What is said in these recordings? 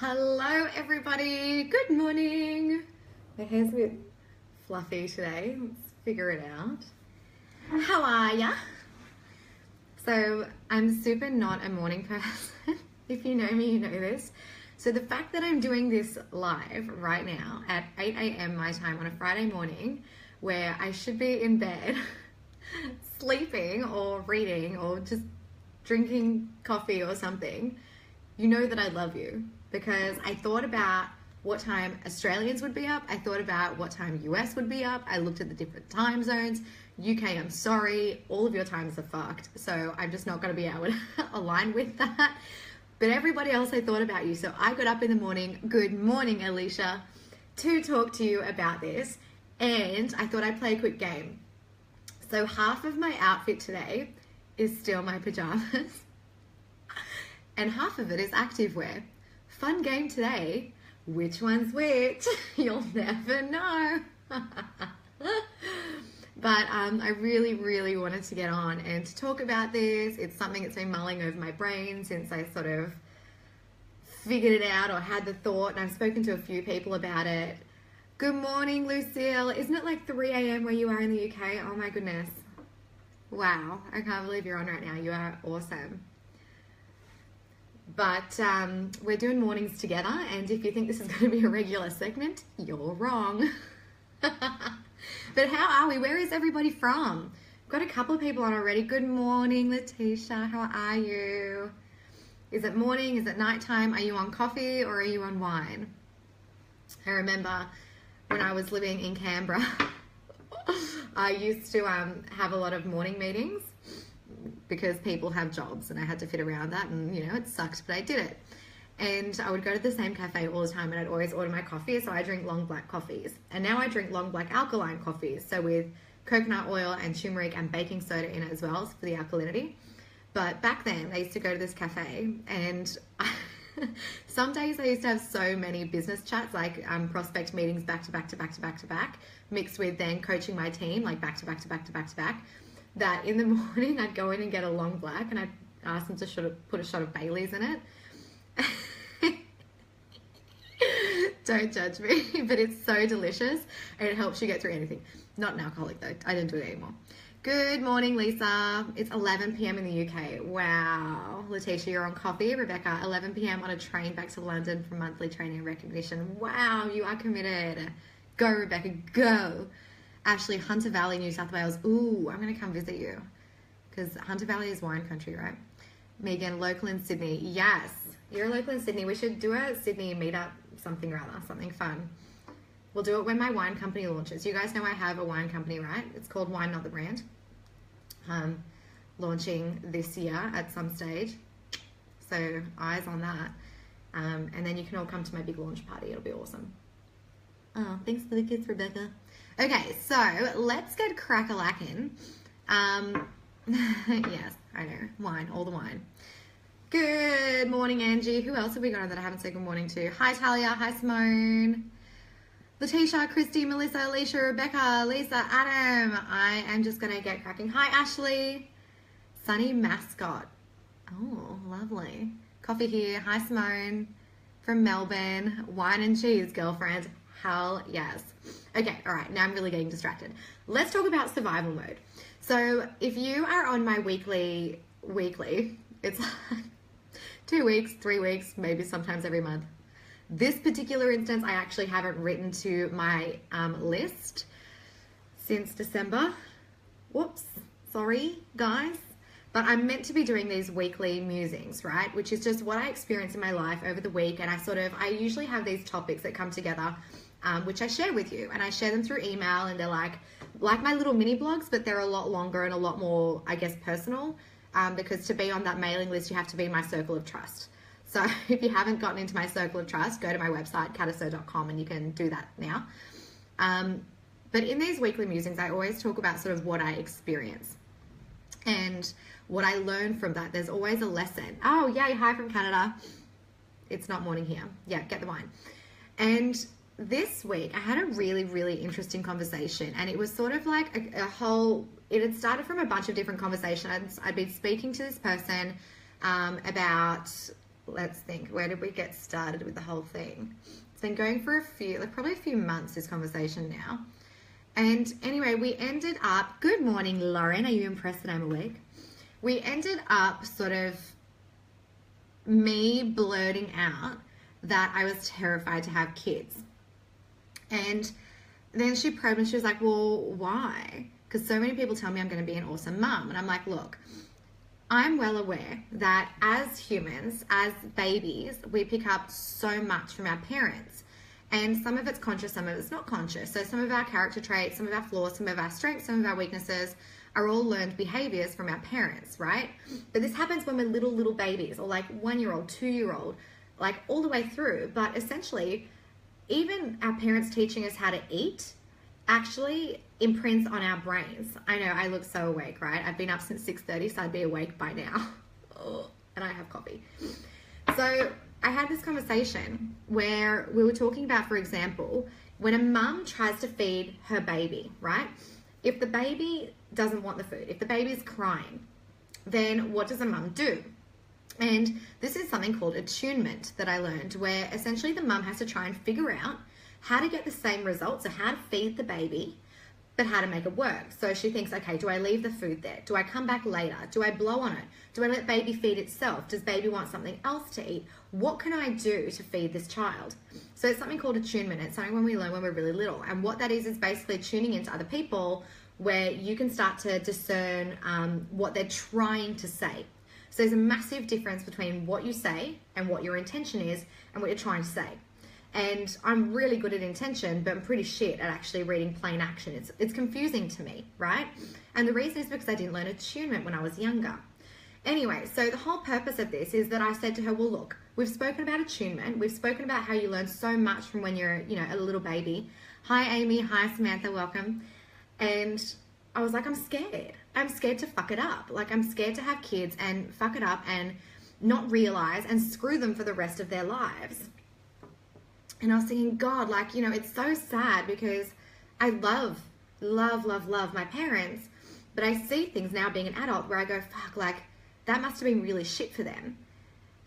Hello everybody, good morning. My hair's a bit fluffy today, let's figure it out. How are ya? So I'm super not a morning person. If you know me, you know this. So the fact that I'm doing this live right now at 8 a.m. my time on a Friday morning, where I should be in bed sleeping or reading or just drinking coffee or something, you know that I love you. Because I thought about what time Australians would be up. I thought about what time US would be up. I looked at the different time zones. UK, I'm sorry, all of your times are fucked. So I'm just not going to be able to align with that. But everybody else, I thought about you. So I got up in the morning, good morning, Alicia, to talk to you about this. And I thought I'd play a quick game. So half of my outfit today is still my pajamas. And half of it is activewear. Fun game today. Which one's which? You'll never know. But I really wanted to get on and to talk about this. It's something that's been mulling over my brain since I sort of figured it out or had the thought, and I've spoken to a few people about it. Good morning, Lucille. Isn't it like 3 a.m. where you are in the UK? Oh my goodness. Wow. I can't believe you're on right now. You are awesome. But we're doing mornings together, and if you think this is going to be a regular segment, you're wrong. But how are we? Where is everybody from? Got a couple of people on already. Good morning, Letitia. How are you? Is it morning? Is it nighttime? Are you on coffee or are you on wine? I remember when I was living in Canberra, I used to have a lot of morning meetings, because people have jobs and I had to fit around that, and you know, it sucked, but I did it. And I would go to the same cafe all the time, and I'd always order my coffee. So I drink long black coffees, and now I drink long black alkaline coffees, so with coconut oil and turmeric and baking soda in it as well for the alkalinity. But back then I used to go to this cafe, and some days I used to have so many business chats, like prospect meetings back to back to back to back to back, mixed with then coaching my team, like back to back to back to back to back, that in the morning I'd go in and get a long black, and I'd ask them to put a shot of Bailey's in it. Don't judge me, but it's so delicious and it helps you get through anything. Not an alcoholic though, I don't do it anymore. Good morning, Lisa. It's 11 p.m. in the UK. Wow. Letitia, you're on coffee. Rebecca, 11 p.m. on a train back to London for monthly training and recognition. Wow, you are committed. Go, Rebecca, go. Ashley, Hunter Valley, New South Wales. Ooh, I'm going to come visit you, because Hunter Valley is wine country, right? Megan, local in Sydney. Yes, you're local in Sydney. We should do a Sydney meetup, something fun. We'll do it when my wine company launches. You guys know I have a wine company, right? It's called Wine Not the Brand. Launching this year at some stage. So eyes on that. And then you can all come to my big launch party. It'll be awesome. Oh, thanks for the kids, Rebecca. Okay, so let's get crack-a-lackin'. Yes, I know. Wine, all the wine. Good morning, Angie. Who else have we got on that I haven't said good morning to? Hi, Talia. Hi, Simone. Letitia, Christy, Melissa, Alicia, Rebecca, Lisa, Adam. I am just going to get cracking. Hi, Ashley. Sunny Mascot. Oh, lovely. Coffee here. Hi, Simone. From Melbourne. Wine and cheese, girlfriend. Hell yes. Okay, all right, now I'm really getting distracted. Let's talk about survival mode. So if you are on my weekly, it's like 2 weeks, 3 weeks, maybe sometimes every month. This particular instance, I actually haven't written to my list since December. Whoops, sorry guys. But I'm meant to be doing these weekly musings, right? Which is just what I experience in my life over the week. And I usually have these topics that come together, which I share with you, and I share them through email, and they're like my little mini blogs, but they're a lot longer and a lot more, I guess, personal, because to be on that mailing list, you have to be in my circle of trust. So if you haven't gotten into my circle of trust, go to my website, kataso.com, and you can do that now. But in these weekly musings, I always talk about sort of what I experience and what I learn from that. There's always a lesson. Oh, yay, hi from Canada. It's not morning here. Yeah, get the wine. And this week I had a really interesting conversation, and it was sort of like a whole, it had started from a bunch of different conversations. I'd been speaking to this person about let's think, where did we get started with the whole thing? It's been going for probably a few months, this conversation now. And anyway, we ended up, good morning, Lauren. Are you impressed that I'm awake? We ended up sort of me blurting out that I was terrified to have kids. And then she probed me, she was like, well, why? Because so many people tell me I'm going to be an awesome mum. And I'm like, look, I'm well aware that as humans, as babies, we pick up so much from our parents. And some of it's conscious, some of it's not conscious. So some of our character traits, some of our flaws, some of our strengths, some of our weaknesses are all learned behaviors from our parents, right? But this happens when we're little babies, or like 1-year-old, 2-year-old, like all the way through. But essentially, even our parents teaching us how to eat actually imprints on our brains. I know, I look so awake, right? I've been up since 6:30, so I'd be awake by now. And I have coffee. So I had this conversation where we were talking about, for example, when a mum tries to feed her baby, right? If the baby doesn't want the food, if the baby's crying, then what does a mum do? And this is something called attunement that I learned, where essentially the mum has to try and figure out how to get the same results, so how to feed the baby, but how to make it work. So she thinks, okay, do I leave the food there? Do I come back later? Do I blow on it? Do I let baby feed itself? Does baby want something else to eat? What can I do to feed this child? So it's something called attunement. It's something when we learn when we're really little. And what that is basically tuning into other people, where you can start to discern what they're trying to say. So there's a massive difference between what you say and what your intention is and what you're trying to say. And I'm really good at intention, but I'm pretty shit at actually reading plain action. It's confusing to me, right? And the reason is because I didn't learn attunement when I was younger. Anyway, so the whole purpose of this is that I said to her, well, look, we've spoken about attunement. We've spoken about how you learn so much from when you're, a little baby. Hi, Amy. Hi, Samantha. Welcome. And I was like, I'm scared. I'm scared to fuck it up. Like, I'm scared to have kids and fuck it up and not realize and screw them for the rest of their lives. And I was thinking, God, like, it's so sad because I love my parents, but I see things now being an adult where I go, fuck, like, that must have been really shit for them.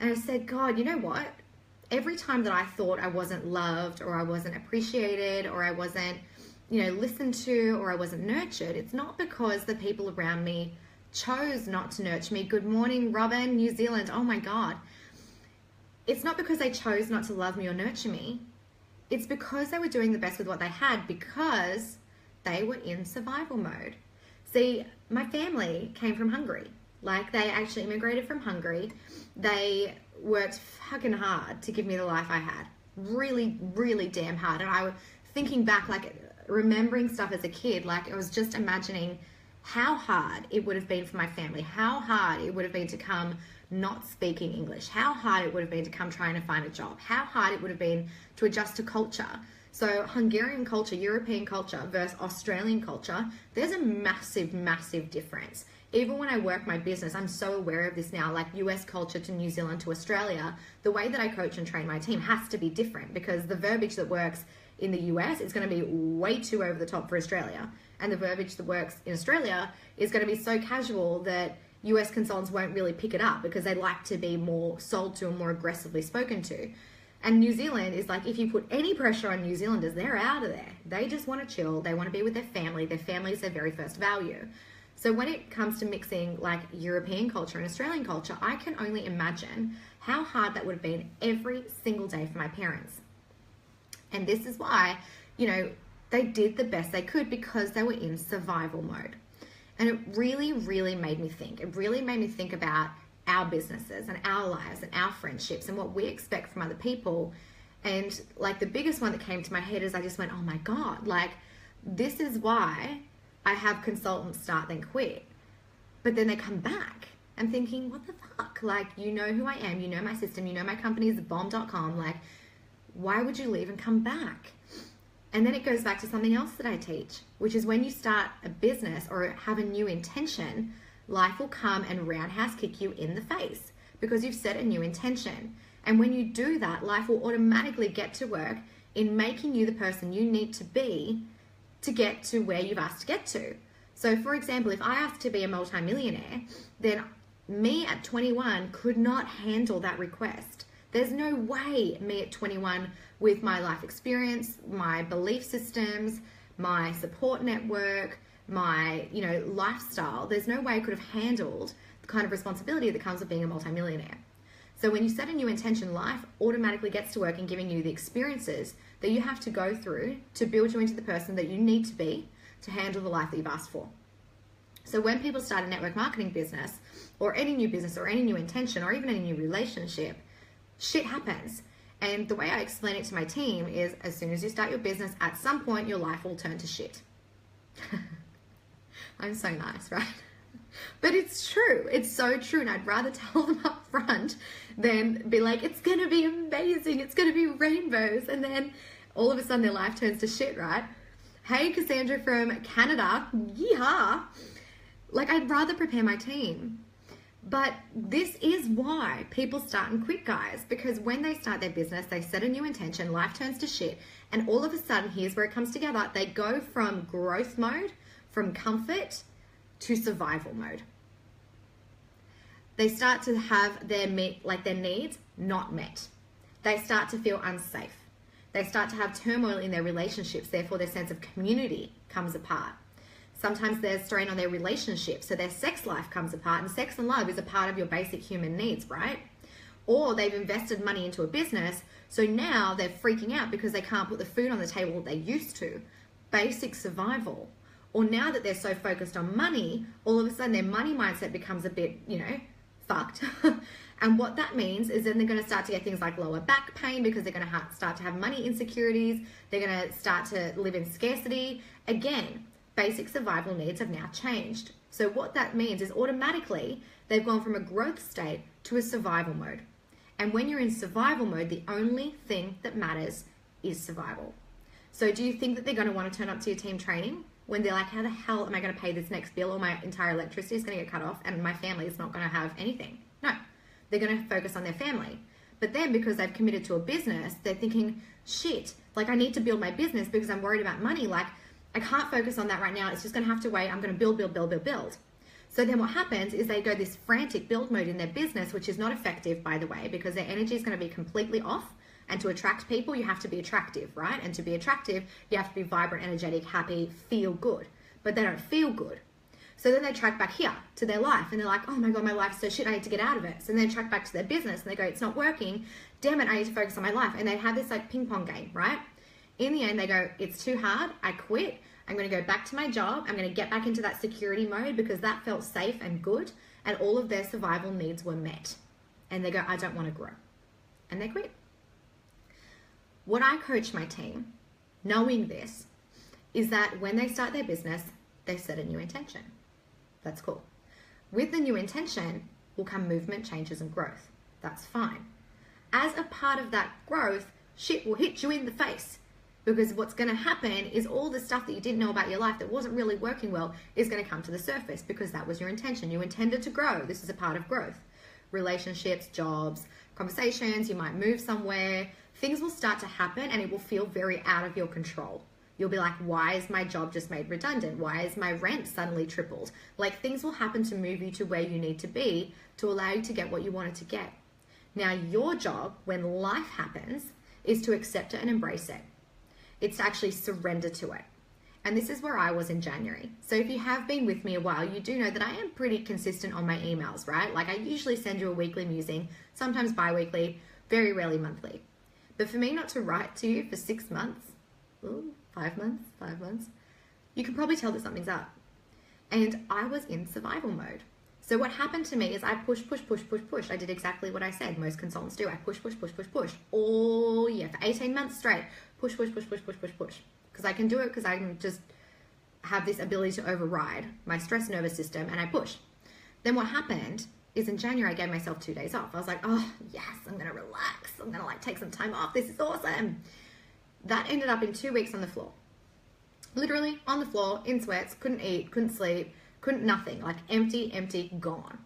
And I said, God, you know what? Every time that I thought I wasn't loved or I wasn't appreciated or I wasn't, listened to or I wasn't nurtured, it's not because the people around me chose not to nurture me. Good morning, Robin, New Zealand. Oh my God. It's not because they chose not to love me or nurture me. It's because they were doing the best with what they had, because they were in survival mode. See, my family came from Hungary. Like, they actually immigrated from Hungary. They worked fucking hard to give me the life I had. Really, really damn hard. And I was thinking back, like, remembering stuff as a kid, like, I was just imagining how hard it would have been for my family, how hard it would have been to come not speaking English, how hard it would have been to come trying to find a job, how hard it would have been to adjust to culture. So Hungarian culture, European culture versus Australian culture, there's a massive, massive difference. Even when I work my business, I'm so aware of this now, like US culture to New Zealand to Australia, the way that I coach and train my team has to be different, because the verbiage that works in the US is going to be way too over the top for Australia. And the verbiage that works in Australia is going to be so casual that US consultants won't really pick it up, because they like to be more sold to and more aggressively spoken to. And New Zealand is like, if you put any pressure on New Zealanders, they're out of there. They just want to chill. They want to be with their family. Their family is their very first value. So when it comes to mixing like European culture and Australian culture, I can only imagine how hard that would have been every single day for my parents. And this is why, they did the best they could, because they were in survival mode. And it really, really made me think. It really made me think about our businesses and our lives and our friendships and what we expect from other people. And like the biggest one that came to my head is I just went, oh my God, like this is why I have consultants start then quit. But then they come back. I'm thinking, what the fuck? Like, you know who I am, you know my system, you know my company is bomb.com. Like, why would you leave and come back? And then it goes back to something else that I teach, which is when you start a business or have a new intention, life will come and roundhouse kick you in the face because you've set a new intention. And when you do that, life will automatically get to work in making you the person you need to be to get to where you've asked to get to. So for example, if I ask to be a multimillionaire, then me at 21 could not handle that request. There's no way me at 21 with my life experience, my belief systems, my support network, my, lifestyle, there's no way I could have handled the kind of responsibility that comes with being a multimillionaire. So when you set a new intention, life automatically gets to work in giving you the experiences that you have to go through to build you into the person that you need to be to handle the life that you've asked for. So when people start a network marketing business or any new business or any new intention or even any new relationship, shit happens. And the way I explain it to my team is as soon as you start your business, at some point your life will turn to shit. I'm so nice, right? But it's true. It's so true. And I'd rather tell them up front than be like, it's going to be amazing. It's going to be rainbows. And then all of a sudden their life turns to shit, right? Hey, Cassandra from Canada. Yeehaw. Like, I'd rather prepare my team. But this is why people start and quit, guys. Because when they start their business, they set a new intention, life turns to shit. And all of a sudden, here's where it comes together. They go from growth mode, from comfort, to survival mode. They start to have their needs not met. They start to feel unsafe. They start to have turmoil in their relationships. Therefore, their sense of community comes apart. Sometimes there's strain on their relationship, so their sex life comes apart, and sex and love is a part of your basic human needs, right? Or they've invested money into a business, so now they're freaking out because they can't put the food on the table that they used to. Basic survival. Or now that they're so focused on money, all of a sudden their money mindset becomes a bit, fucked. And what that means is then they're going to start to get things like lower back pain because they're going to start to have money insecurities. They're going to start to live in scarcity. Again, basic survival needs have now changed. So what that means is automatically they've gone from a growth state to a survival mode. And when you're in survival mode, the only thing that matters is survival. So do you think that they're going to want to turn up to your team training when they're like, how the hell am I going to pay this next bill, or my entire electricity is going to get cut off and my family is not going to have anything? No, they're going to focus on their family. But then because they've committed to a business, they're thinking, shit, like I need to build my business because I'm worried about money. Like I can't focus on that right now. It's just going to have to wait. I'm going to build. So then what happens is they go this frantic build mode in their business, which is not effective, by the way, because their energy is going to be completely off. And to attract people, you have to be attractive, right? And to be attractive, you have to be vibrant, energetic, happy, feel good. But they don't feel good. So then they track back here to their life and they're like, oh my God, my life's so shit, I need to get out of it. So then they track back to their business and they go, it's not working. Damn it, I need to focus on my life. And they have this like ping pong game, right? In the end, they go, it's too hard, I quit. I'm going to go back to my job. I'm going to get back into that security mode because that felt safe and good. And all of their survival needs were met. And they go, I don't want to grow. And they quit. What I coach my team, knowing this, is that when they start their business, they set a new intention. That's cool. With the new intention will come movement, changes, and growth. That's fine. As a part of that growth, shit will hit you in the face. Because what's going to happen is all the stuff that you didn't know about your life that wasn't really working well is going to come to the surface because that was your intention. You intended to grow. This is a part of growth. Relationships, jobs, conversations, you might move somewhere. Things will start to happen and it will feel very out of your control. You'll be like, why is my job just made redundant? Why is my rent suddenly tripled? Like things will happen to move you to where you need to be to allow you to get what you wanted to get. Now, your job when life happens is to accept it and embrace it. It's to actually surrender to it. And this is where I was in January. So if you have been with me a while, you do know that I am pretty consistent on my emails, right? Like I usually send you a weekly musing, sometimes bi-weekly, very rarely monthly. But for me not to write to you for 6 months, 5 months, you can probably tell that something's up. And I was in survival mode. So what happened to me is I push. I did exactly what I said most consultants do. I push. All year for 18 months straight. Push. Because I can do it because I can just have this ability to override my stress nervous system and I push. Then what happened is in January, I gave myself 2 days off. I was like, oh yes, I'm going to relax. I'm going to like take some time off. This is awesome. That ended up in 2 weeks on the floor. Literally on the floor, in sweats, couldn't eat, couldn't sleep, couldn't nothing, like empty, gone.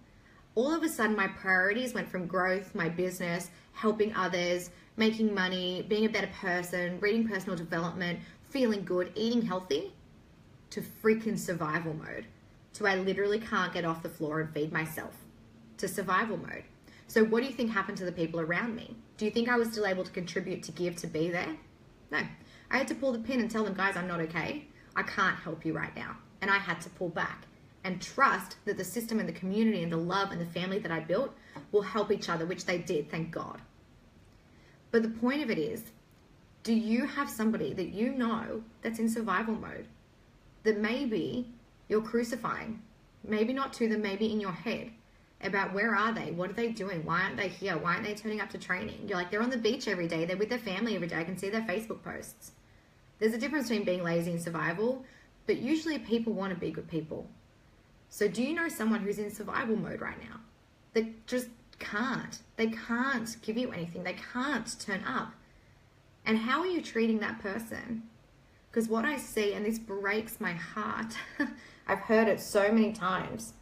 All of a sudden, my priorities went from growth, my business, helping others, making money, being a better person, reading personal development, feeling good, eating healthy, to freaking survival mode. To I literally can't get off the floor and feed myself. to survival mode. So what do you think happened to the people around me? Do you think I was still able to contribute, to give, to be there? No. I had to pull the pin and tell them, guys, I'm not okay. I can't help you right now. And I had to pull back and trust that the system and the community and the love and the family that I built will help each other, which they did, thank God. But the point of it is, do you have somebody that you know that's in survival mode that maybe you're crucifying? Maybe not to them, maybe in your head, about where are they? What are they doing? Why aren't they here? Why aren't they turning up to training? You're like, they're on the beach every day. They're with their family every day. I can see their Facebook posts. There's a difference between being lazy and survival, but usually people want to be good people. So do you know someone who's in survival mode right now? That just can't. They can't give you anything. They can't turn up. And how are you treating that person? Because what I see, and this breaks my heart, I've heard it so many times,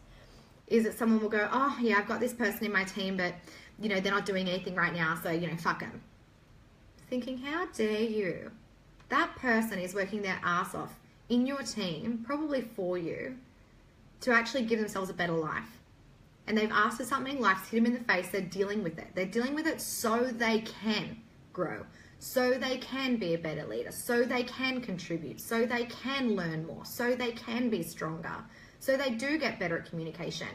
is that someone will go, oh yeah, I've got this person in my team, but they're not doing anything right now, so fuck them. Thinking, how dare you? That person is working their ass off in your team, probably for you, to actually give themselves a better life. And they've asked for something, life's hit them in the face, they're dealing with it. They're dealing with it so they can grow, so they can be a better leader, so they can contribute, so they can learn more, so they can be stronger, so they do get better at communication.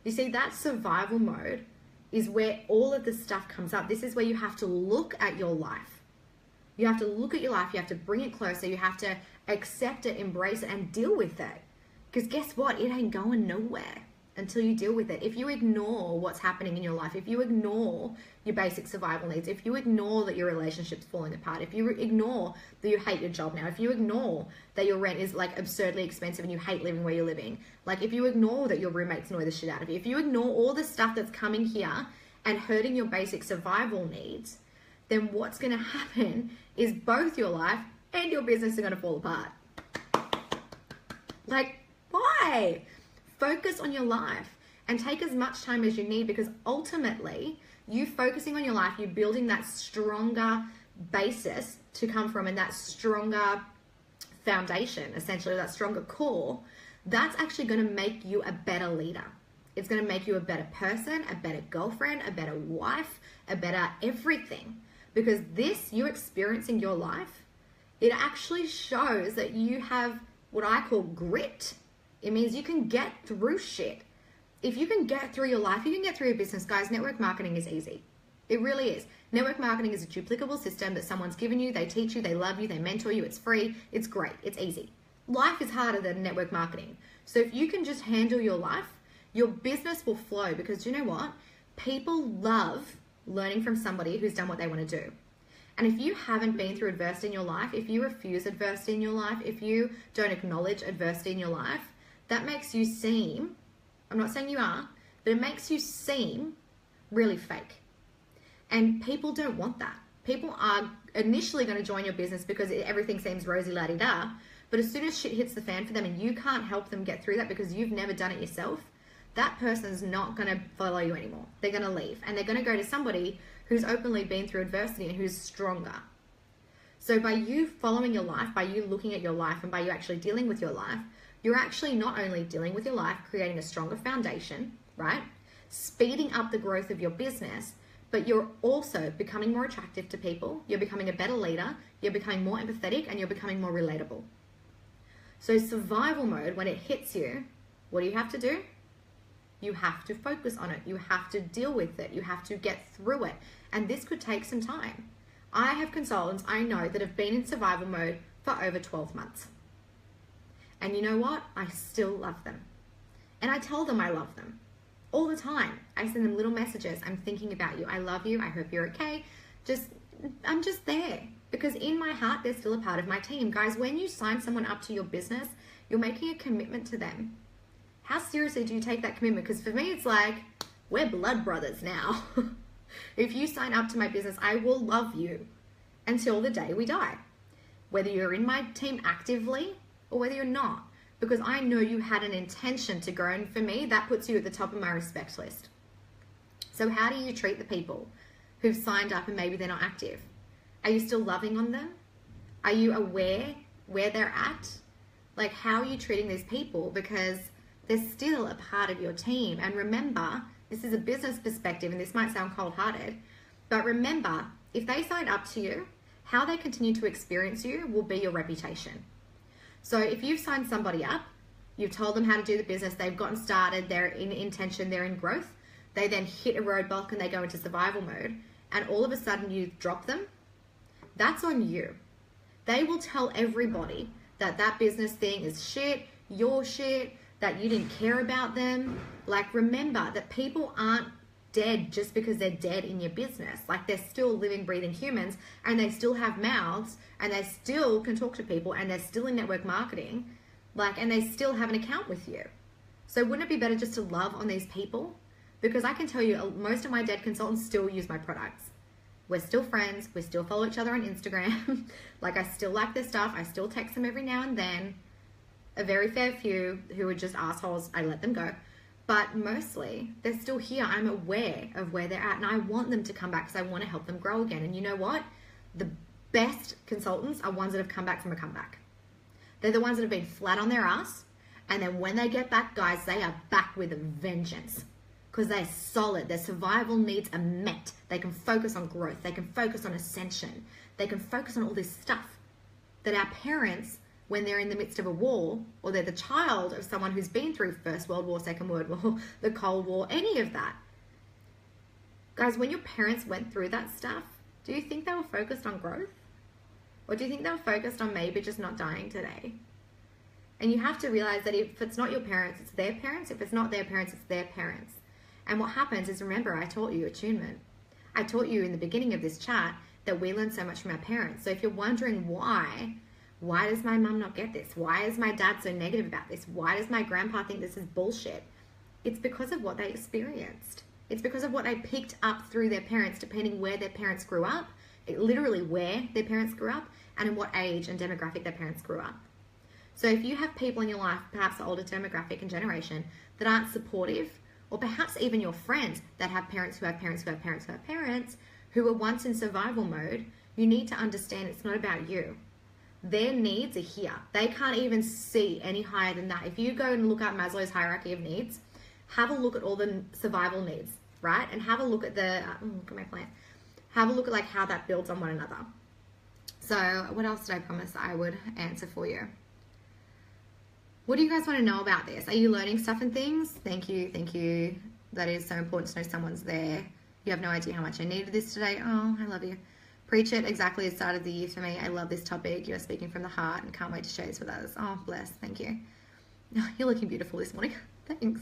You see, that survival mode is where all of this stuff comes up. This is where you have to look at your life. You have to look at your life, you have to bring it closer, you have to accept it, embrace it, and deal with it. Because guess what? It ain't going nowhere until you deal with it. If you ignore what's happening in your life, if you ignore your basic survival needs, if you ignore that your relationship's falling apart, if you ignore that you hate your job now, if you ignore that your rent is like absurdly expensive and you hate living where you're living, like if you ignore that your roommates annoy the shit out of you, if you ignore all the stuff that's coming here and hurting your basic survival needs, then what's going to happen is both your life and your business are going to fall apart. Like, why? Focus on your life and take as much time as you need, because ultimately you focusing on your life, you're building that stronger basis to come from, and that stronger foundation, essentially that stronger core, that's actually going to make you a better leader. It's going to make you a better person, a better girlfriend, a better wife, a better everything. Because this, you experiencing your life, it actually shows that you have what I call grit. It means you can get through shit. If you can get through your life, you can get through your business, guys. Network marketing is easy. It really is. Network marketing is a duplicable system that someone's given you. They teach you, they love you, they mentor you. It's free. It's great. It's easy. Life is harder than network marketing. So if you can just handle your life, your business will flow, because you know what? People love learning from somebody who's done what they want to do. And if you haven't been through adversity in your life, if you refuse adversity in your life, if you don't acknowledge adversity in your life, that makes you seem, I'm not saying you are, but it makes you seem really fake. And people don't want that. People are initially going to join your business because everything seems rosy la-di-da, but as soon as shit hits the fan for them and you can't help them get through that because you've never done it yourself, that person's not going to follow you anymore. They're going to leave, and they're going to go to somebody who's openly been through adversity and who's stronger. So by you following your life, by you looking at your life, and by you actually dealing with your life, you're actually not only dealing with your life, creating a stronger foundation, right? Speeding up the growth of your business, but you're also becoming more attractive to people. You're becoming a better leader. You're becoming more empathetic, and you're becoming more relatable. So survival mode, when it hits you, what do you have to do? You have to focus on it. You have to deal with it. You have to get through it. And this could take some time. I have consultants I know that have been in survival mode for over 12 months. And you know what? I still love them. And I tell them I love them all the time. I send them little messages. I'm thinking about you. I love you. I hope you're okay. I'm just there. Because in my heart, they're still a part of my team. Guys, when you sign someone up to your business, you're making a commitment to them. How seriously do you take that commitment? Because for me, it's like, we're blood brothers now. If you sign up to my business, I will love you until the day we die. Whether you're in my team actively or whether you're not. Because I know you had an intention to grow. And for me, that puts you at the top of my respect list. So how do you treat the people who've signed up and maybe they're not active? Are you still loving on them? Are you aware where they're at? Like, how are you treating these people? Because they're still a part of your team. And remember, This is a business perspective, and this might sound cold-hearted, but remember, if they sign up to you, how they continue to experience you will be your reputation. So if you've signed somebody up, you've told them how to do the business, they've gotten started, they're in intention, they're in growth, they then hit a roadblock and they go into survival mode, and all of a sudden you drop them, that's on you. They will tell everybody that that business thing is shit, your shit, that you didn't care about them. Like, remember that people aren't dead just because they're dead in your business. Like, they're still living, breathing humans, and they still have mouths, and they still can talk to people, and they're still in network marketing, like, and they still have an account with you. So wouldn't it be better just to love on these people? Because I can tell you, most of my dead consultants still use my products. We're still friends. We still follow each other on Instagram. Like, I still like their stuff. I still text them every now and then. A very fair few who are just assholes, I let them go. But mostly, they're still here. I'm aware of where they're at, and I want them to come back because I want to help them grow again. And you know what? The best consultants are ones that have come back from a comeback. They're the ones that have been flat on their ass, and then when they get back, guys, they are back with a vengeance because they're solid. Their survival needs are met. They can focus on growth. They can focus on ascension. They can focus on all this stuff that our parents, when they're in the midst of a war, or they're the child of someone who's been through First World War, Second World War, the Cold War, any of that. Guys, when your parents went through that stuff, do you think they were focused on growth? Or do you think they were focused on maybe just not dying today? And you have to realize that if it's not your parents, it's their parents. If it's not their parents, it's their parents. And what happens is, remember, I taught you attunement. I taught you in the beginning of this chat that we learn so much from our parents. So if you're wondering why does my mum not get this? Why is my dad so negative about this? Why does my grandpa think this is bullshit? It's because of what they experienced. It's because of what they picked up through their parents, depending where their parents grew up, literally where their parents grew up, and in what age and demographic their parents grew up. So if you have people in your life, perhaps the older demographic and generation, that aren't supportive, or perhaps even your friends that have parents who have parents who have parents who have parents, who were once in survival mode, you need to understand it's not about you. Their needs are here. They can't even see any higher than that. If you go and look up Maslow's hierarchy of needs, have a look at all the survival needs, right? And have a look at the, look at my plant. Have a look at like how that builds on one another. So what else did I promise I would answer for you? What do you guys want to know about this? Are you learning stuff and things? Thank you, thank you. That is so important to know someone's there. You have no idea how much I needed this today. Oh, I love you. Preach it exactly at the start of the year for me. I love this topic. You're speaking from the heart and can't wait to share this with others. Oh, bless. Thank you. You're looking beautiful this morning. Thanks.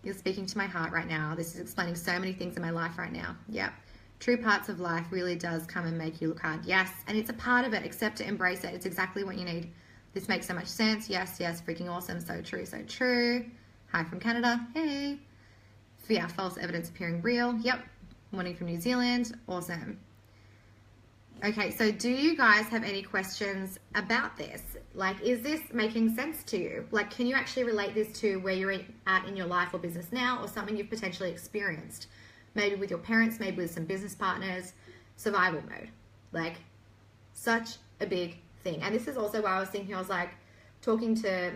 You're speaking to my heart right now. This is explaining so many things in my life right now. Yep. True parts of life really does come and make you look hard. Yes. And it's a part of it. Accept it. Embrace it. It's exactly what you need. This makes so much sense. Yes. Yes. Freaking awesome. So true. So true. Hi from Canada. Hey. Yeah. False evidence appearing real. Yep. Morning from New Zealand. Awesome. Okay, so do you guys have any questions about this? Like, is this making sense to you? Like, can you actually relate this to where you're at in your life or business now, or something you've potentially experienced? Maybe with your parents, maybe with some business partners, survival mode. Like, such a big thing. And this is also why I was thinking, I was like, talking to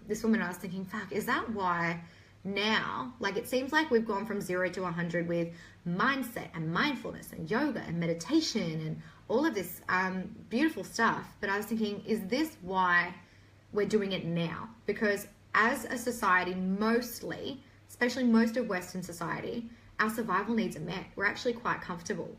this woman, I was thinking, fuck, is that why now, like, it seems like we've gone from 0 to 100 with mindset and mindfulness and yoga and meditation and all of this beautiful stuff. But I was thinking, is this why we're doing it now? Because as a society, mostly, especially most of Western society, our survival needs are met. We're actually quite comfortable.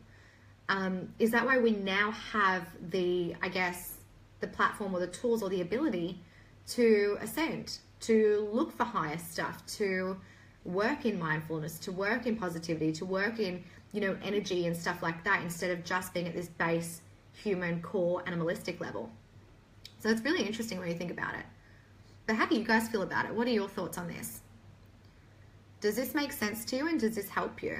Is that why we now have the, I guess, the platform or the tools or the ability to ascend, to look for higher stuff, to work in mindfulness, to work in positivity, to work in, you know, energy and stuff like that, instead of just being at this base human core animalistic level? So it's really interesting when you think about it. But how do you guys feel about it? What are your thoughts on this? Does this make sense to you, and does this help you?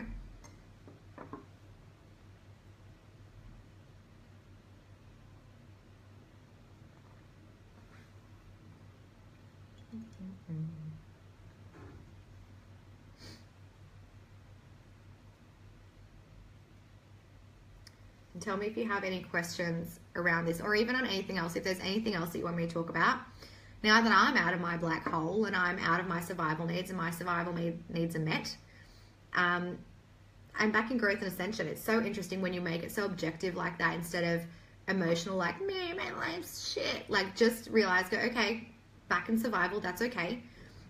And tell me if you have any questions around this, or even on anything else. If there's anything else that you want me to talk about, now that I'm out of my black hole and I'm out of my survival needs and my survival needs are met, I'm back in growth and ascension. It's so interesting when you make it so objective like that instead of emotional, like, man, my life's shit. Like, just realize, go, okay, back in survival, that's okay.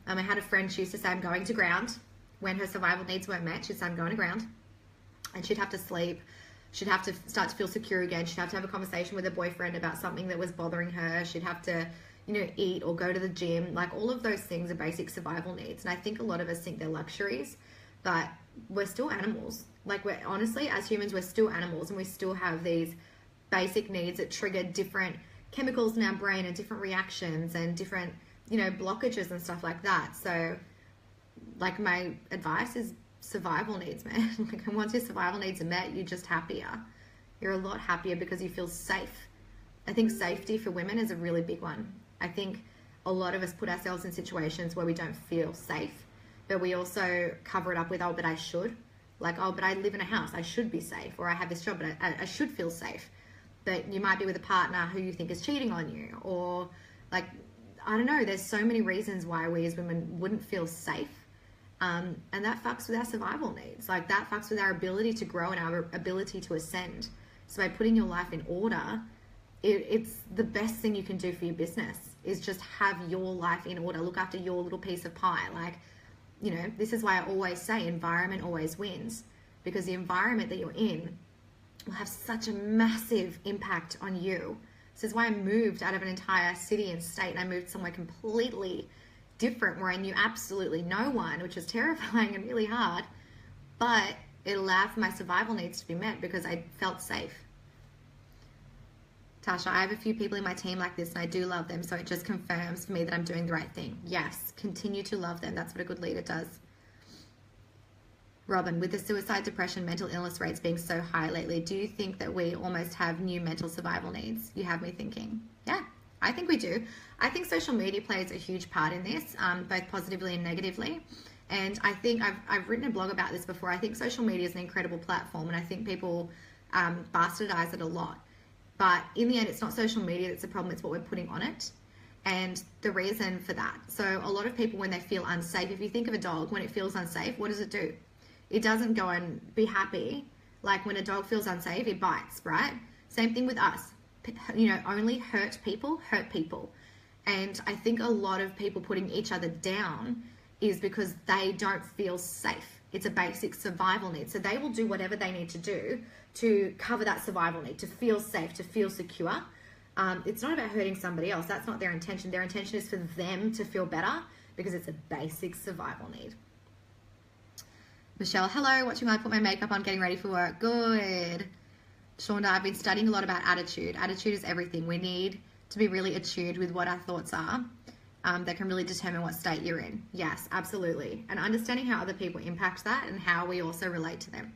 I had a friend, she used to say, I'm going to ground. When her survival needs weren't met, she'd say, I'm going to ground. And she'd have to sleep. She'd have to start to feel secure again. She'd have to have a conversation with her boyfriend about something that was bothering her. She'd have to, eat or go to the gym. Like, all of those things are basic survival needs. And I think a lot of us think they're luxuries, but we're still animals. Like, we're honestly, as humans, we're still animals, and we still have these basic needs that trigger different chemicals in our brain and different reactions and different, blockages and stuff like that. So, like, my advice is survival needs, man. Like, once your survival needs are met, you're just happier. You're a lot happier because you feel safe. I think safety for women is a really big one. I think a lot of us put ourselves in situations where we don't feel safe, but we also cover it up with, oh, but I should. Like, oh, but I live in a house, I should be safe. Or I have this job, but I should feel safe. But you might be with a partner who you think is cheating on you. Or, like, I don't know, there's so many reasons why we as women wouldn't feel safe. And that fucks with our survival needs. Like, that fucks with our ability to grow and our ability to ascend. So by putting your life in order, it's the best thing you can do for your business, is just have your life in order. Look after your little piece of pie. Like, this is why I always say environment always wins, because the environment that you're in will have such a massive impact on you. This is why I moved out of an entire city and state, and I moved somewhere completely different where I knew absolutely no one, which was terrifying and really hard, but it allowed for my survival needs to be met because I felt safe. Tasha, I have a few people in my team like this and I do love them, so it just confirms for me that I'm doing the right thing. Yes, continue to love them. That's what a good leader does. Robin, with the suicide, depression, mental illness rates being so high lately, do you think that we almost have new mental survival needs? You have me thinking. Yeah, I think we do. I think social media plays a huge part in this, both positively and negatively. And I think I've written a blog about this before. I think social media is an incredible platform, and I think people bastardize it a lot. But in the end, it's not social media that's the problem, it's what we're putting on it. And the reason for that. So a lot of people, when they feel unsafe, if you think of a dog, when it feels unsafe, what does it do? It doesn't go and be happy. Like, when a dog feels unsafe, it bites, right? Same thing with us. Only hurt people. And I think a lot of people putting each other down is because they don't feel safe. It's a basic survival need. So they will do whatever they need to do to cover that survival need, to feel safe, to feel secure. It's not about hurting somebody else. That's not their intention. Their intention is for them to feel better because it's a basic survival need. Michelle, hello, watching while I put my makeup on, getting ready for work. Good. Shonda, I've been studying a lot about attitude. Attitude is everything. We need to be really attuned with what our thoughts are. That can really determine what state you're in. Yes, absolutely. And understanding how other people impact that and how we also relate to them.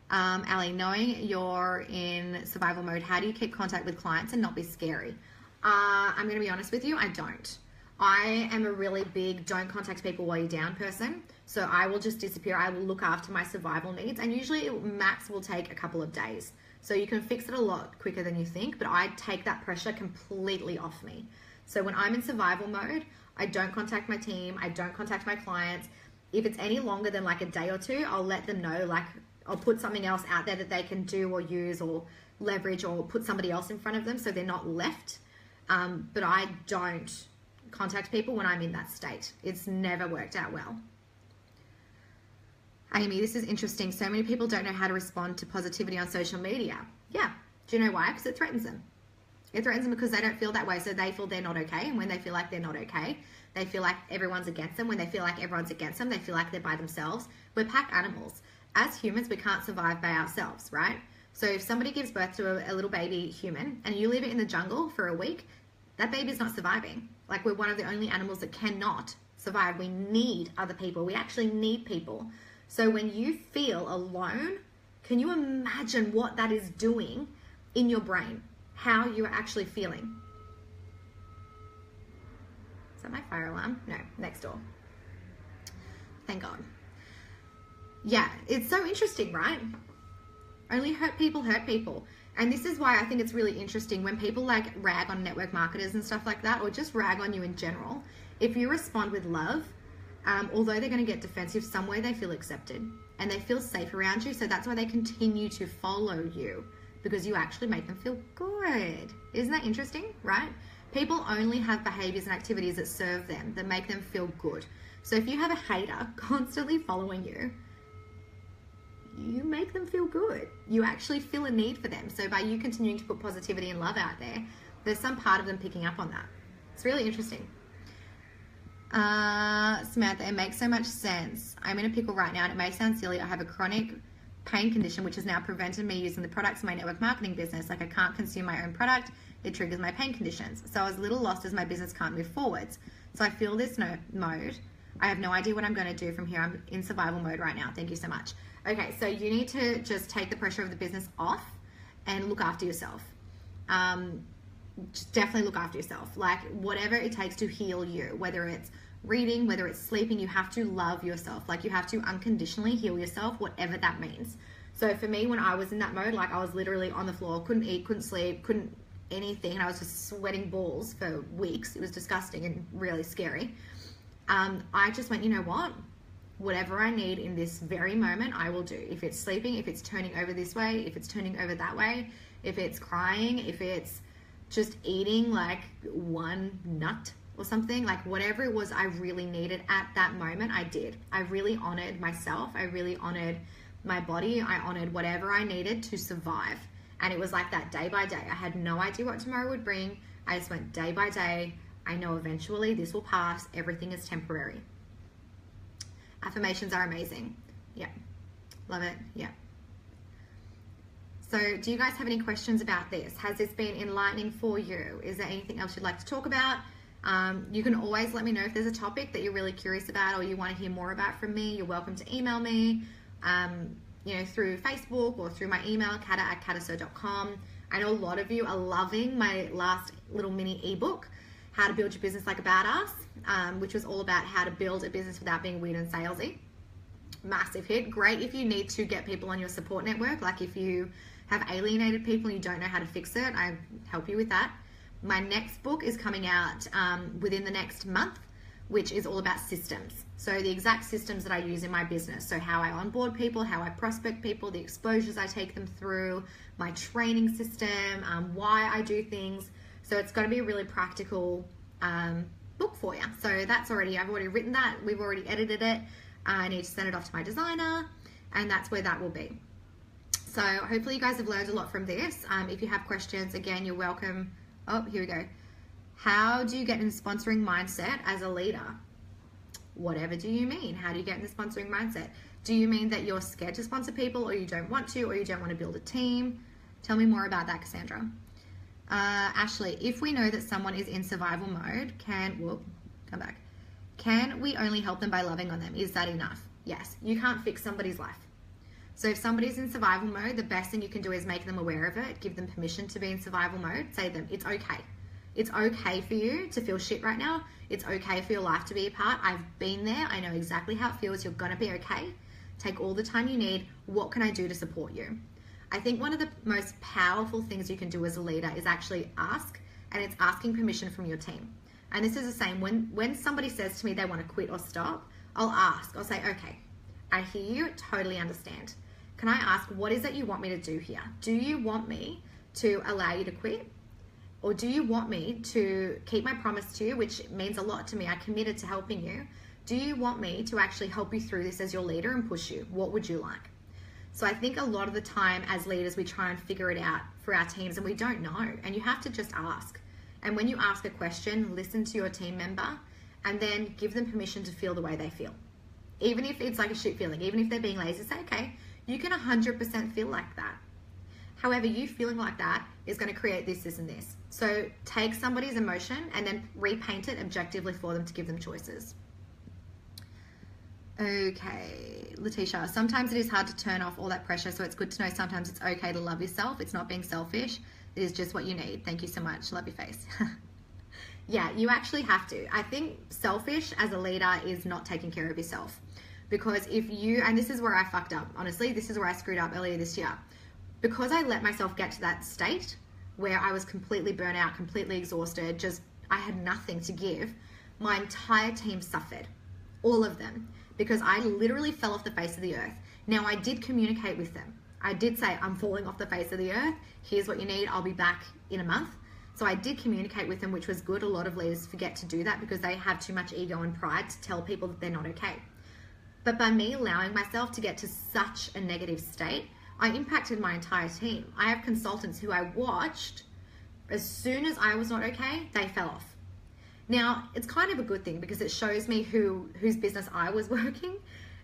Ali, knowing you're in survival mode, how do you keep contact with clients and not be scary? I'm going to be honest with you, I don't. I am a really big don't contact people while you're down person. So I will just disappear. I will look after my survival needs. And usually max will take a couple of days. So you can fix it a lot quicker than you think, but I take that pressure completely off me. So when I'm in survival mode, I don't contact my team. I don't contact my clients. If it's any longer than like a day or two, I'll let them know, like I'll put something else out there that they can do or use or leverage or put somebody else in front of them so they're not left. But I don't contact people when I'm in that state. It's never worked out well. Amy, this is interesting. So many people don't know how to respond to positivity on social media. Yeah. Do you know why? Because it threatens them. It threatens them because they don't feel that way. So they feel they're not okay. And when they feel like they're not okay, they feel like everyone's against them. When they feel like everyone's against them, they feel like they're by themselves. We're pack animals. As humans, we can't survive by ourselves, right? So if somebody gives birth to a little baby human and you leave it in the jungle for a week, that baby's not surviving. Like, we're one of the only animals that cannot survive. We need other people. We actually need people. So when you feel alone, can you imagine what that is doing in your brain? How you are actually feeling? Is that my fire alarm? No, next door. Thank God. Yeah, it's so interesting, right? Only hurt people hurt people. And this is why I think it's really interesting when people like rag on network marketers and stuff like that, or just rag on you in general. If you respond with love, although they're going to get defensive, somewhere they feel accepted and they feel safe around you. So that's why they continue to follow you, because you actually make them feel good. Isn't that interesting, right? People only have behaviors and activities that serve them, that make them feel good. So if you have a hater constantly following you, you make them feel good. You actually feel a need for them. So by you continuing to put positivity and love out there, there's some part of them picking up on that. It's really interesting. Samantha, it makes so much sense. I'm in a pickle right now, and it may sound silly. I have a chronic pain condition, which has now prevented me using the products in my network marketing business. Like, I can't consume my own product. It triggers my pain conditions. So I was a little lost as my business can't move forwards. So I feel this mode. I have no idea what I'm going to do from here. I'm in survival mode right now. Thank you so much. Okay, so you need to just take the pressure of the business off and look after yourself. Just definitely look after yourself. Like, whatever it takes to heal you, whether it's reading, whether it's sleeping, you have to love yourself. Like, you have to unconditionally heal yourself, whatever that means. So for me, when I was in that mode, like, I was literally on the floor, couldn't eat, couldn't sleep, couldn't anything, and I was just sweating balls for weeks. It was disgusting and really scary. I just went, you know what? Whatever I need in this very moment, I will do. If it's sleeping, if it's turning over this way, if it's turning over that way, if it's crying, if it's just eating like one nut or something, like whatever it was I really needed at that moment, I did. I really honored myself. I really honored my body. I honored whatever I needed to survive. And it was like that day by day. I had no idea what tomorrow would bring. I just went day by day. I know eventually this will pass. Everything is temporary. Affirmations are amazing. Yeah. Love it. Yeah. So do you guys have any questions about this? Has this been enlightening for you? Is there anything else you'd like to talk about? You can always let me know if there's a topic that you're really curious about or you want to hear more about from me. You're welcome to email me, through Facebook or through my email, kata@katasir.com. I know a lot of you are loving my last little mini ebook, How to Build Your Business Like a Badass, which was all about how to build a business without being weird and salesy. Massive hit. Great if you need to get people on your support network. Like if you have alienated people and you don't know how to fix it, I help you with that. My next book is coming out within the next month, which is all about systems. So the exact systems that I use in my business. So how I onboard people, how I prospect people, the exposures I take them through, my training system, why I do things. So it's going to be a really practical book for you. So I've already written that. We've already edited it. I need to send it off to my designer, and that's where that will be. So hopefully you guys have learned a lot from this. If you have questions, again, you're welcome. Oh, here we go. How do you get in the sponsoring mindset as a leader? Whatever do you mean? How do you get in the sponsoring mindset? Do you mean that you're scared to sponsor people, or you don't want to, or you don't want to build a team? Tell me more about that, Cassandra. Ashley, if we know that someone is in survival mode, can we only help them by loving on them? Is that enough? Yes. You can't fix somebody's life. So if somebody's in survival mode, the best thing you can do is make them aware of it, give them permission to be in survival mode, say to them, it's okay. It's okay for you to feel shit right now. It's okay for your life to be apart. I've been there. I know exactly how it feels. You're going to be okay. Take all the time you need. What can I do to support you? I think one of the most powerful things you can do as a leader is actually ask, and it's asking permission from your team. And this is the same. When somebody says to me they want to quit or stop, I'll ask. I'll say, okay, I hear you, totally understand. Can I ask, what is it you want me to do here? Do you want me to allow you to quit? Or do you want me to keep my promise to you, which means a lot to me? I committed to helping you. Do you want me to actually help you through this as your leader and push you? What would you like? So I think a lot of the time as leaders, we try and figure it out for our teams and we don't know. And you have to just ask. And when you ask a question, listen to your team member and then give them permission to feel the way they feel. Even if it's like a shit feeling, even if they're being lazy, say, okay, you can 100% feel like that. However, you feeling like that is going to create this, this, and this. So take somebody's emotion and then repaint it objectively for them to give them choices. Okay, Letitia, sometimes it is hard to turn off all that pressure, so it's good to know sometimes it's okay to love yourself. It's not being selfish. It is just what you need. Thank you so much. Love your face. Yeah, you actually have to. I think selfish as a leader is not taking care of yourself. Because if you, and this is where I fucked up, honestly, this is where I screwed up earlier this year. Because I let myself get to that state where I was completely burnt out, completely exhausted, I had nothing to give, my entire team suffered. all of them, because I literally fell off the face of the earth. Now, I did communicate with them. I did say, I'm falling off the face of the earth. Here's what you need. I'll be back in a month. So I did communicate with them, which was good. A lot of leaders forget to do that because they have too much ego and pride to tell people that they're not okay. But by me allowing myself to get to such a negative state, I impacted my entire team. I have consultants who I watched, as soon as I was not okay, they fell off. Now, it's kind of a good thing because it shows me whose business I was working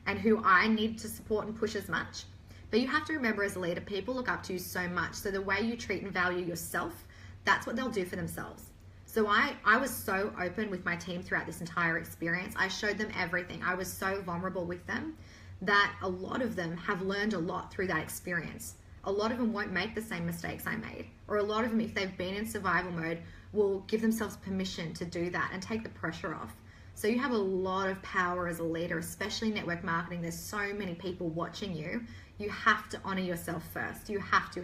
and who I needed to support and push as much. But you have to remember, as a leader, people look up to you so much. So the way you treat and value yourself, that's what they'll do for themselves. So I was so open with my team throughout this entire experience. I showed them everything. I was so vulnerable with them that a lot of them have learned a lot through that experience. A lot of them won't make the same mistakes I made. Or a lot of them, if they've been in survival mode, will give themselves permission to do that and take the pressure off. So you have a lot of power as a leader, especially network marketing. There's so many people watching you. You have to honor yourself first. You have to.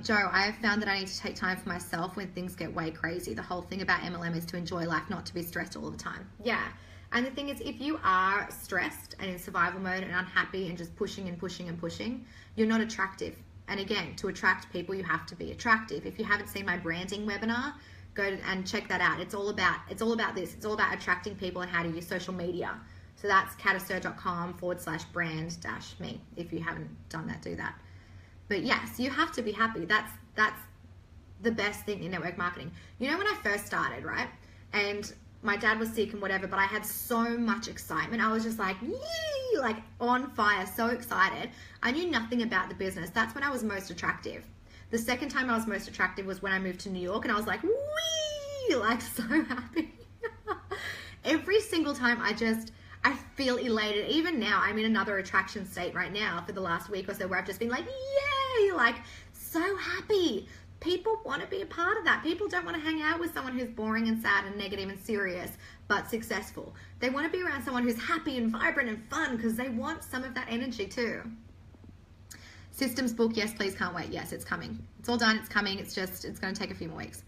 Joe, I have found that I need to take time for myself when things get way crazy. The whole thing about MLM is to enjoy life, not to be stressed all the time. Yeah. And the thing is, if you are stressed and in survival mode and unhappy and just pushing, you're not attractive. And again, to attract people, you have to be attractive. If you haven't seen my branding webinar, go and check that out. It's all about this. It's all about attracting people and how to use social media. So that's katasir.com/brand-me. If you haven't done that, do that. But yes, you have to be happy. That's the best thing in network marketing. You know, when I first started, right? And my dad was sick and whatever, but I had so much excitement. I was just like, yee, like on fire, so excited. I knew nothing about the business. That's when I was most attractive. The second time I was most attractive was when I moved to New York, and I was like, wee, like so happy. Every single time I feel elated. Even now, I'm in another attraction state right now for the last week or so where I've just been like, yay, like so happy. People want to be a part of that. People don't want to hang out with someone who's boring and sad and negative and serious, but successful. They want to be around someone who's happy and vibrant and fun because they want some of that energy too. Systems book, yes, please, can't wait. Yes, it's coming. It's all done. It's coming. It's going to take a few more weeks.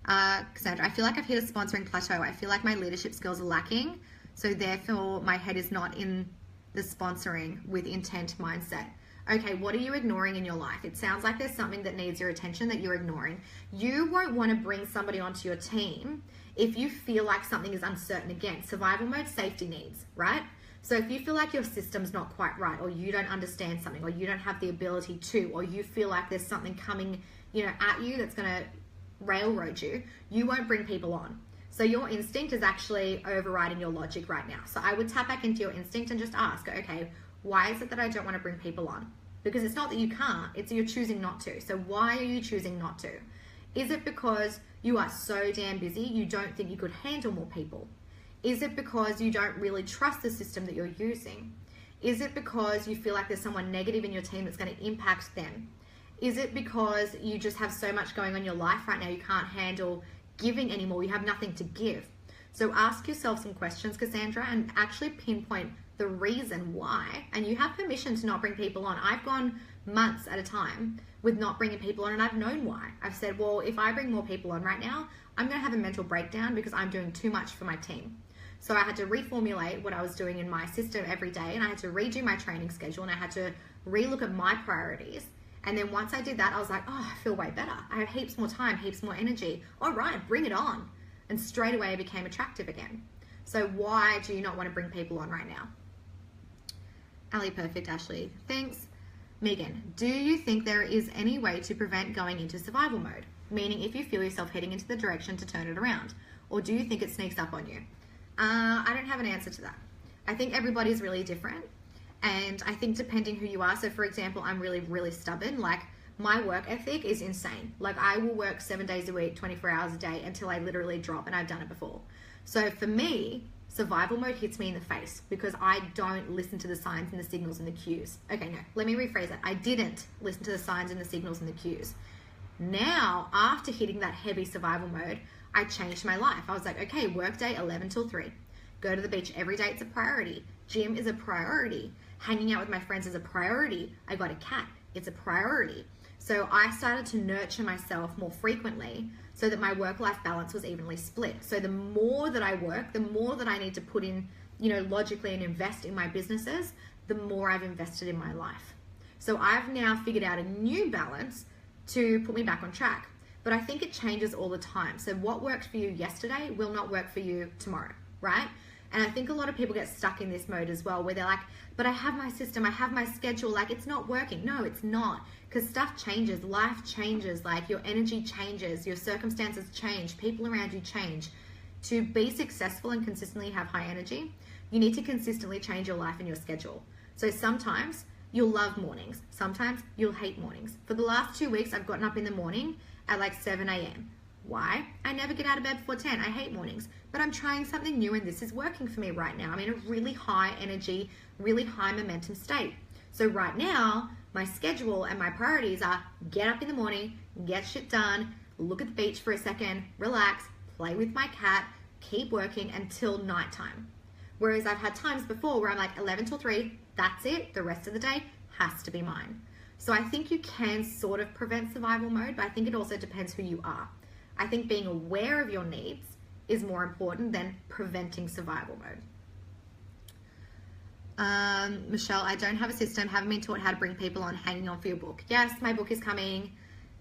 Cassandra, I feel like I've hit a sponsoring plateau. I feel like my leadership skills are lacking. So therefore my head is not in the sponsoring with intent mindset. Okay, what are you ignoring in your life? It sounds like there's something that needs your attention that you're ignoring. You won't want to bring somebody onto your team if you feel like something is uncertain. Again, survival mode, safety needs, right? So if you feel like your system's not quite right, or you don't understand something, or you don't have the ability to, or you feel like there's something coming, at you that's going to railroad you, you won't bring people on. So your instinct is actually overriding your logic right now. So I would tap back into your instinct and just ask, okay, why is it that I don't want to bring people on? Because it's not that you can't, it's you're choosing not to. So why are you choosing not to? Is it because you are so damn busy you don't think you could handle more people? Is it because you don't really trust the system that you're using? Is it because you feel like there's someone negative in your team that's going to impact them? Is it because you just have so much going on in your life right now you can't handle giving anymore? You have nothing to give. So ask yourself some questions, Cassandra, and actually pinpoint the reason why. And you have permission to not bring people on. I've gone months at a time with not bringing people on, and I've known why. I've said, well, if I bring more people on right now, I'm going to have a mental breakdown because I'm doing too much for my team. So I had to reformulate what I was doing in my system every day, and I had to redo my training schedule, and I had to relook at my priorities. And then once I did that, I was like, oh, I feel way better. I have heaps more time, heaps more energy. All right, bring it on. And straight away I became attractive again. So why do you not want to bring people on right now? Ali, perfect, Ashley. Thanks. Megan, do you think there is any way to prevent going into survival mode? Meaning if you feel yourself heading into the direction to turn it around? Or do you think it sneaks up on you? I don't have an answer to that. I think everybody's really different. And I think depending who you are, so for example, I'm really, really stubborn. Like my work ethic is insane. Like I will work 7 days a week, 24 hours a day until I literally drop, and I've done it before. So for me, survival mode hits me in the face because I don't listen to the signs and the signals and the cues. Okay, no, let me rephrase that. I didn't listen to the signs and the signals and the cues. Now, after hitting that heavy survival mode, I changed my life. I was like, okay, work day 11 till 3. Go to the beach every day, it's a priority. Gym is a priority. Hanging out with my friends is a priority. I got a cat. It's a priority. So I started to nurture myself more frequently so that my work-life balance was evenly split. So the more that I work, the more that I need to put in, logically and invest in my businesses, the more I've invested in my life. So I've now figured out a new balance to put me back on track. But I think it changes all the time. So what worked for you yesterday will not work for you tomorrow, right? And I think a lot of people get stuck in this mode as well, where they're like, but I have my system, I have my schedule, like it's not working. No, it's not, because stuff changes, life changes, like your energy changes, your circumstances change, people around you change. To be successful and consistently have high energy, you need to consistently change your life and your schedule. So sometimes you'll love mornings, sometimes you'll hate mornings. For the last 2 weeks, I've gotten up in the morning at like 7 a.m. Why? I never get out of bed before 10. I hate mornings, but I'm trying something new and this is working for me right now. I'm in a really high energy, really high momentum state. So right now, my schedule and my priorities are get up in the morning, get shit done, look at the beach for a second, relax, play with my cat, keep working until nighttime. Whereas I've had times before where I'm like 11 till 3, that's it, the rest of the day has to be mine. So I think you can sort of prevent survival mode, but I think it also depends who you are. I think being aware of your needs is more important than preventing survival mode. Michelle, I don't have a system, haven't been taught how to bring people on, hanging on for your book. Yes, my book is coming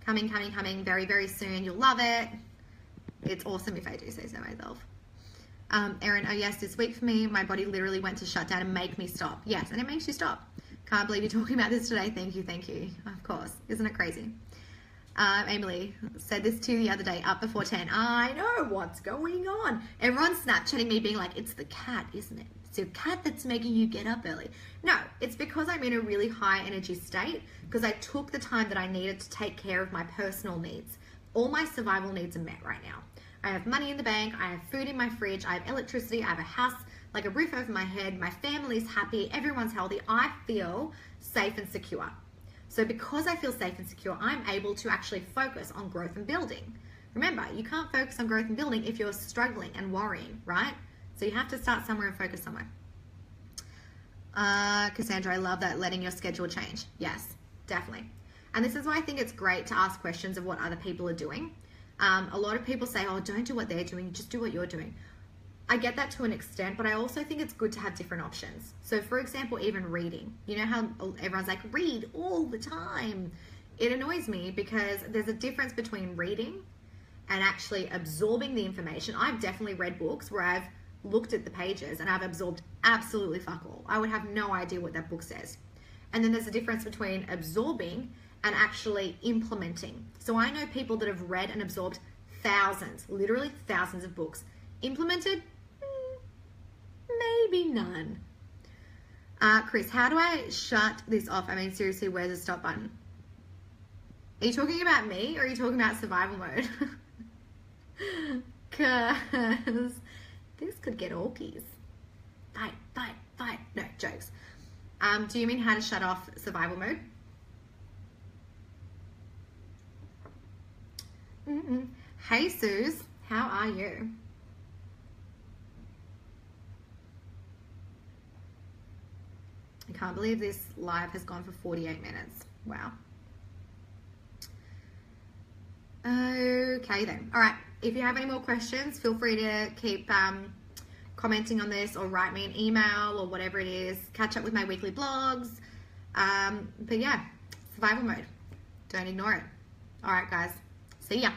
very, very soon. You'll love it. It's awesome if I do say so myself. Erin, oh yes, this week for me, my body literally went to shut down and make me stop. Yes, and it makes you stop. Can't believe you're talking about this today. Thank you. Of course. Isn't it crazy? Emily said this to you the other day, up before 10. I know what's going on. Everyone's Snapchatting me being like, it's the cat, isn't it? It's your cat that's making you get up early. No, it's because I'm in a really high energy state because I took the time that I needed to take care of my personal needs. All my survival needs are met right now. I have money in the bank. I have food in my fridge. I have electricity. I have a house, like a roof over my head. My family's happy. Everyone's healthy. I feel safe and secure. So because I feel safe and secure, I'm able to actually focus on growth and building. Remember, you can't focus on growth and building if you're struggling and worrying, right? So you have to start somewhere and focus somewhere. Cassandra, I love that, letting your schedule change. Yes, definitely. And this is why I think it's great to ask questions of what other people are doing. A lot of people say, oh, don't do what they're doing, just do what you're doing. I get that to an extent, but I also think it's good to have different options. So for example, even reading, you know how everyone's like, read all the time. It annoys me because there's a difference between reading and actually absorbing the information. I've definitely read books where I've looked at the pages and I've absorbed absolutely fuck all. I would have no idea what that book says. And then there's a difference between absorbing and actually implementing. So I know people that have read and absorbed thousands, literally thousands of books. Implemented? Maybe none. Chris, how do I shut this off? I mean, seriously, where's the stop button? Are you talking about me or are you talking about survival mode? Because this could get orkies. Fight. No, jokes. Do you mean how to shut off survival mode? Hey, Suze, how are you? I can't believe this live has gone for 48 minutes. Wow. Okay then. All right. If you have any more questions, feel free to keep commenting on this or write me an email or whatever it is. Catch up with my weekly blogs. But yeah, survival mode. Don't ignore it. All right, guys. See ya.